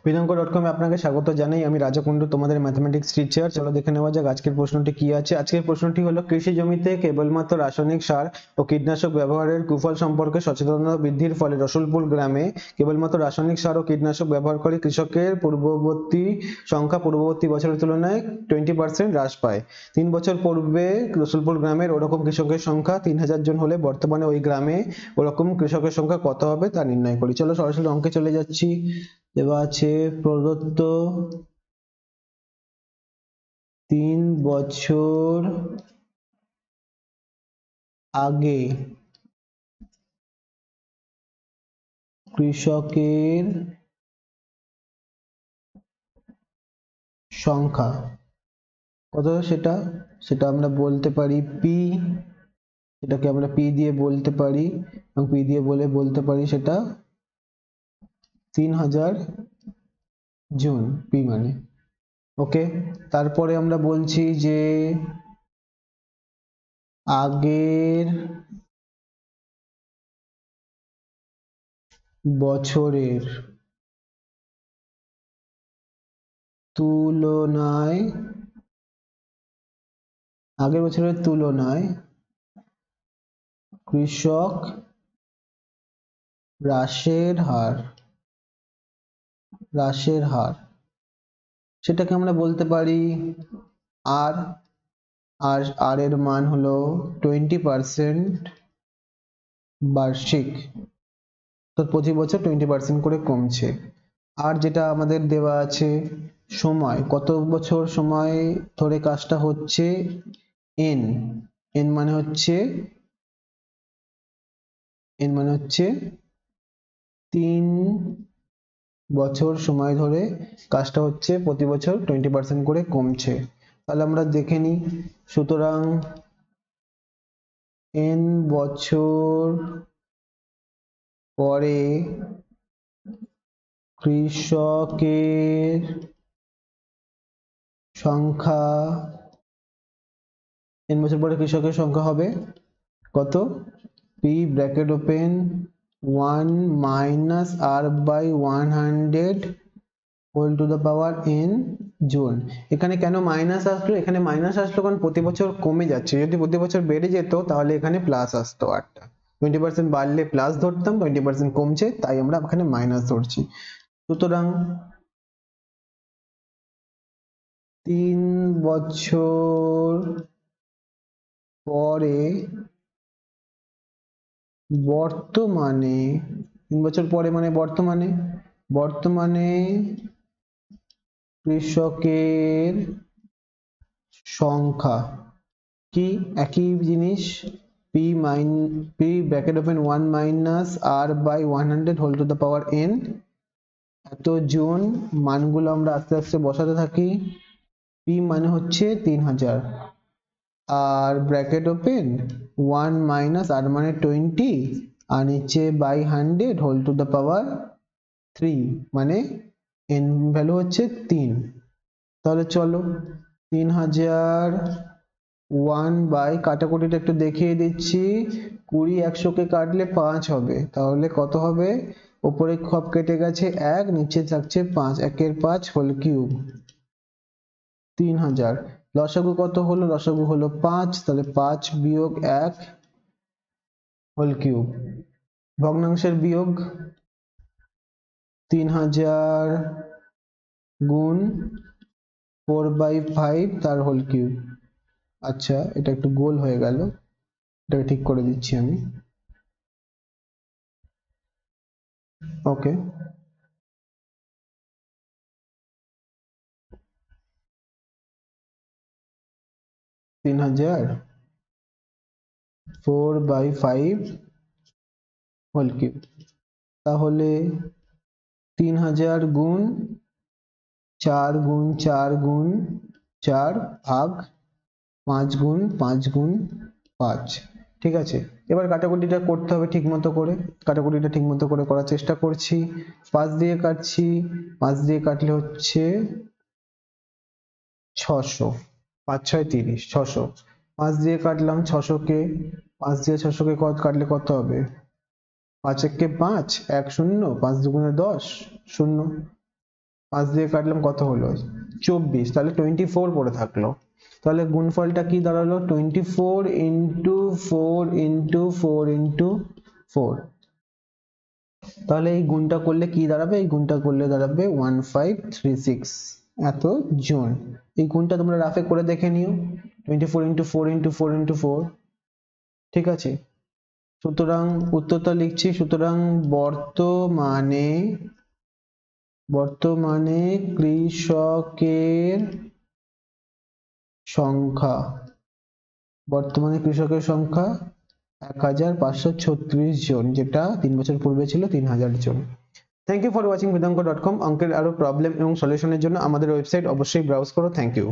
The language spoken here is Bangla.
বেদাঙ্ক.com আপনাকে স্বাগত জানাই। আমি রাজা কুণ্ডু, তোমাদের ম্যাথমেটিক্স টিচার। চলো দেখে নেওয়া যাক আজকের প্রশ্নটি কি আছে। আজকের প্রশ্নটি হলো কৃষি জমিতে কেবলমাত্র রাসায়নিক সার ও কীটনাশক ব্যবহারের কুফল সম্পর্কে সচেতনতা বৃদ্ধির ফলে রসুলপুর গ্রামে কেবলমাত্র রাসায়নিক সার ও কীটনাশক ব্যবহারকারী কৃষকের পূর্ববর্তী বছরের তুলনায় 20% হ্রাস পায়। 3 বছর পূর্বে রসুলপুর গ্রামের ওরকম কৃষকের সংখ্যা 3000 জন হলে বর্তমানে ওই গ্রামে ওরকম কৃষকের সংখ্যা কত হবে তা নির্ণয় করি। চলো সরাসরি অঙ্কে চলে যাচ্ছি। দেওয়া আছে প্রদত্ত 3 বছর আগে কৃষকের সংখ্যা কত সেটা আমরা বলতে পারি পি, এটাকে আমরা পি দিয়ে বলতে পারি এবং পি দিয়ে বলতে পারি সেটা 3000 জন, পি মানে। ওকে, তারপরে আমরা বলছি যে আগের বছরের তুলনায় কৃষক হ্রাসের হার সেটাকে আমরা বলতে পারি আর। আর এর মান হলো 20% বার্ষিক, তো প্রতি বছর 20% করে কমছে। আর যেটা আমাদের দেওয়া আছে সময়, কত বছর সময় ধরে কাজটা হচ্ছে, এন মানে হচ্ছে 3 বছর সময় ধরে কাজটা হচ্ছে, প্রতি বছর 20% করে কমছে। তাহলে আমরা দেখে নিই। সুতরাং n বছর পরে কৃষকের সংখ্যা হবে কত? p bracket open 1 minus r by 100 whole to the power n জন। এখানে কেন মাইনাস আসলো? এখানে মাইনাস আসলো কারণ প্রতি বছর কমে যাচ্ছে। যদি প্রতি বছর বেড়ে যেত তাহলে এখানে প্লাস আসতো। আরটা 20% বাড়লে প্লাস ধরতাম, 20% কমছে তাই আমরা এখানে মাইনাস ধরছি। সুতরাং 3 বছর পরে বর্তমানে 3 বছর পরে মানে বর্তমানে কৃষকের সংখ্যা কি? একই জিনিস, p bracket open 1 minus r by 100 whole to the power n। এত জন, মানগুলো আমরা আস্তে আস্তে বসাতে থাকি। p মানে হচ্ছে 3000, আর ব্র্যাকেট ওপেন 1 minus r মানে 20 আর নিচে by 100 whole to the power 3 মানে n ভ্যালু হচ্ছে 3। তাহলে চলো 3000 1 বাই, কাটাকুটিটা একটু দেখিয়ে দিচ্ছি, 20 100 কে কাটলে 5 হবে, তাহলে কত হবে? উপরে সব কেটে গেছে 1, নিচে থাকছে 5, 1 এর 5 হোল কিউব 3000। লসাগু কত হলো? লসাগু হলো 5, তাহলে 5 বিয়োগ 1 হোল কিউব। ভগ্নাংশের বিয়োগ 3000 গুণ 4/5 তার হোল কিউব। আচ্ছা, এটা একটু গোল হয়ে গেল, এটাকে ঠিক করে দিচ্ছি আমি। ওকে, তিন হাজার 4/5 হোল কিউব। তাহলে 3000 গুণ 4 গুণ 4 গুণ 4 ভাগ 5 গুণ 5 গুণ 5। ঠিক আছে, এবার কাটাকুটিটা করতে হবে ঠিক মতো করে। কাটাকুটিটা ঠিক মতো করে করার চেষ্টা করছি। 5 দিয়ে কাটছি, 5 দিয়ে কাটলে হচ্ছে 600, 5 6 30, 600। 5 দিয়ে কাটলাম 600 কে, 5 দিয়ে 600 কে কাটলে কত হবে? 5 একে 5, 1 0, 5 দুগুণে 10, 0। 5 দিয়ে কাটলাম কত হলো 24, তাহলে 24 পড়ে থাকলো। তাহলে গুণফলটা কি দাঁড়ালো 24 ইন্টু 4 ইন্টু 4 ইন্টু 4। তাহলে এই গুণটা করলে কি দাঁড়াবে, এই গুণটা করলে দাঁড়াবে 1536 এত জুন। এই গুণটা তোমরা রাফে করে দেখে নিও, 24 ইন্টু 4 ইন্টু 4 ইন্টু 4, ঠিক আছে। সুতরাং উত্তরটা লিখছি, সুতরাং বর্তমানে কৃষকের সংখ্যা, বর্তমানে কৃষকের সংখ্যা 1536 জন, যেটা 3 বছর পূর্বে ছিল 3000 জন। Thank you for watching vedanko.com। অঙ্কের আরো প্রবলেম এবং সলিউশনের জন্য আমাদের ওয়েবসাইট অবশ্যই ব্রাউজ করো। Thank you.